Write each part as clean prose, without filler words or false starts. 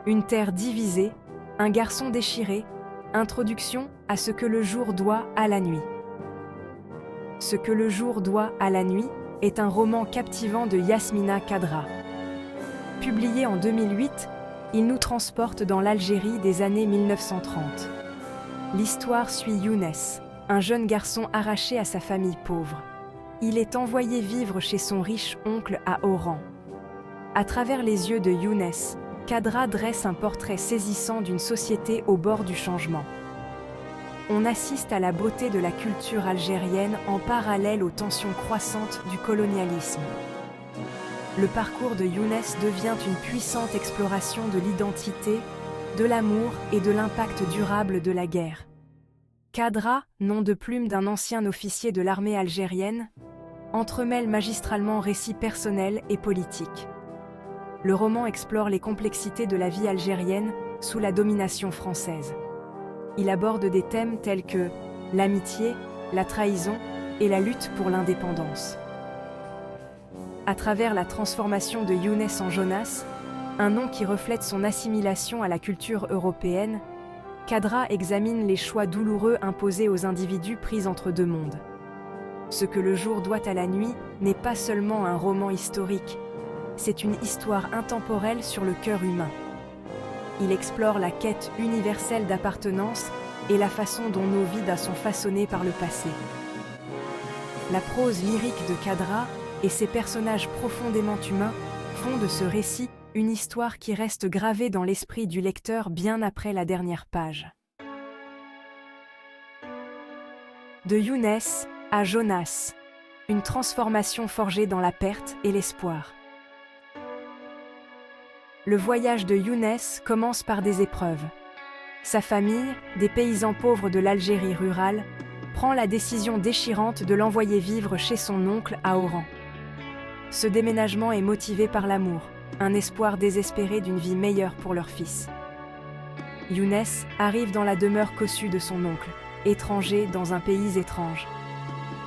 Une terre divisée, un garçon déchiré, introduction à Ce que le jour doit à la nuit. Ce que le jour doit à la nuit est un roman captivant de Yasmina Khadra. Publié en 2008, il nous transporte dans l'Algérie des années 1930. L'histoire suit Younes, un jeune garçon arraché à sa famille pauvre. Il est envoyé vivre chez son riche oncle à Oran. À travers les yeux de Younes, Khadra dresse un portrait saisissant d'une société au bord du changement. On assiste à la beauté de la culture algérienne en parallèle aux tensions croissantes du colonialisme. Le parcours de Younes devient une puissante exploration de l'identité, de l'amour et de l'impact durable de la guerre. Khadra, nom de plume d'un ancien officier de l'armée algérienne, entremêle magistralement récits personnels et politiques. Le roman explore les complexités de la vie algérienne sous la domination française. Il aborde des thèmes tels que l'amitié, la trahison et la lutte pour l'indépendance. À travers la transformation de Younes en Jonas, un nom qui reflète son assimilation à la culture européenne, Khadra examine les choix douloureux imposés aux individus pris entre deux mondes. Ce que le jour doit à la nuit n'est pas seulement un roman historique, c'est une histoire intemporelle sur le cœur humain. Il explore la quête universelle d'appartenance et la façon dont nos vies sont façonnées par le passé. La prose lyrique de Khadra et ses personnages profondément humains font de ce récit une histoire qui reste gravée dans l'esprit du lecteur bien après la dernière page. De Younes à Jonas, une transformation forgée dans la perte et l'espoir. Le voyage de Younes commence par des épreuves. Sa famille, des paysans pauvres de l'Algérie rurale, prend la décision déchirante de l'envoyer vivre chez son oncle à Oran. Ce déménagement est motivé par l'amour, un espoir désespéré d'une vie meilleure pour leur fils. Younes arrive dans la demeure cossue de son oncle, étranger dans un pays étrange.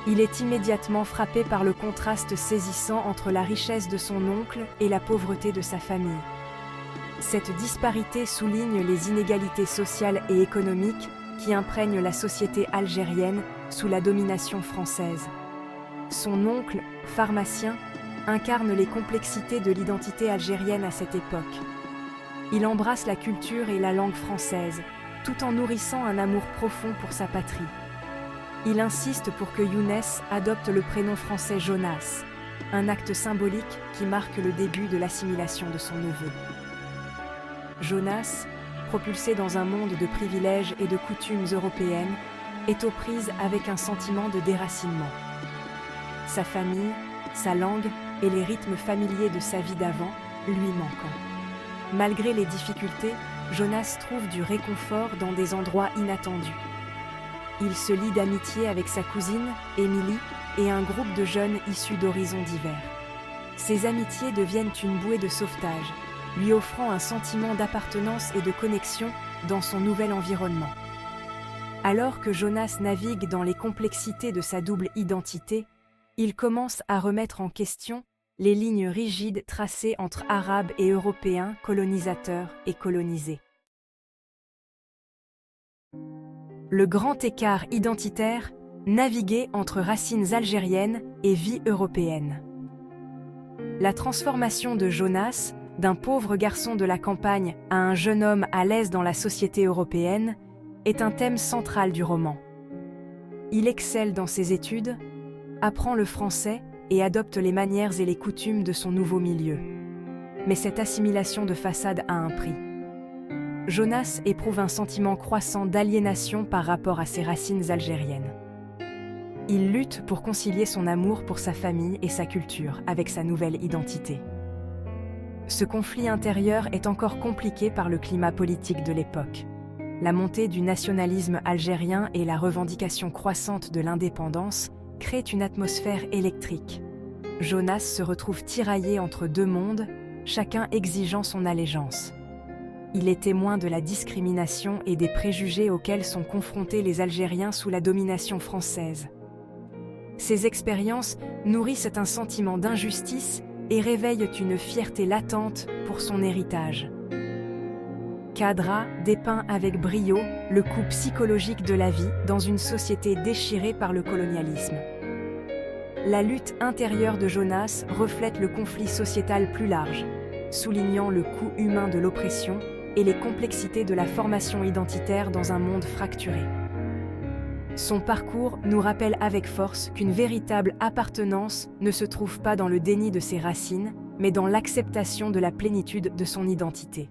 Il est immédiatement frappé par le contraste saisissant entre la richesse de son oncle et la pauvreté de sa famille. Cette disparité souligne les inégalités sociales et économiques qui imprègnent la société algérienne sous la domination française. Son oncle, pharmacien, incarne les complexités de l'identité algérienne à cette époque. Il embrasse la culture et la langue française, tout en nourrissant un amour profond pour sa patrie. Il insiste pour que Younes adopte le prénom français Jonas, un acte symbolique qui marque le début de l'assimilation de son neveu. Jonas, propulsé dans un monde de privilèges et de coutumes européennes, est aux prises avec un sentiment de déracinement. Sa famille, sa langue et les rythmes familiers de sa vie d'avant lui manquant. Malgré les difficultés, Jonas trouve du réconfort dans des endroits inattendus. Il se lie d'amitié avec sa cousine, Émilie, et un groupe de jeunes issus d'horizons divers. Ces amitiés deviennent une bouée de sauvetage, lui offrant un sentiment d'appartenance et de connexion dans son nouvel environnement. Alors que Jonas navigue dans les complexités de sa double identité, il commence à remettre en question les lignes rigides tracées entre Arabes et Européens, colonisateurs et colonisés. Le grand écart identitaire, naviguer entre racines algériennes et vie européenne. La transformation de Jonas, d'un pauvre garçon de la campagne à un jeune homme à l'aise dans la société européenne, est un thème central du roman. Il excelle dans ses études, apprend le français et adopte les manières et les coutumes de son nouveau milieu. Mais cette assimilation de façade a un prix. Jonas éprouve un sentiment croissant d'aliénation par rapport à ses racines algériennes. Il lutte pour concilier son amour pour sa famille et sa culture avec sa nouvelle identité. Ce conflit intérieur est encore compliqué par le climat politique de l'époque. La montée du nationalisme algérien et la revendication croissante de l'indépendance créent une atmosphère électrique. Jonas se retrouve tiraillé entre deux mondes, chacun exigeant son allégeance. Il est témoin de la discrimination et des préjugés auxquels sont confrontés les Algériens sous la domination française. Ces expériences nourrissent un sentiment d'injustice et réveillent une fierté latente pour son héritage. Khadra dépeint avec brio le coût psychologique de la vie dans une société déchirée par le colonialisme. La lutte intérieure de Jonas reflète le conflit sociétal plus large, soulignant le coût humain de l'oppression et les complexités de la formation identitaire dans un monde fracturé. Son parcours nous rappelle avec force qu'une véritable appartenance ne se trouve pas dans le déni de ses racines, mais dans l'acceptation de la plénitude de son identité.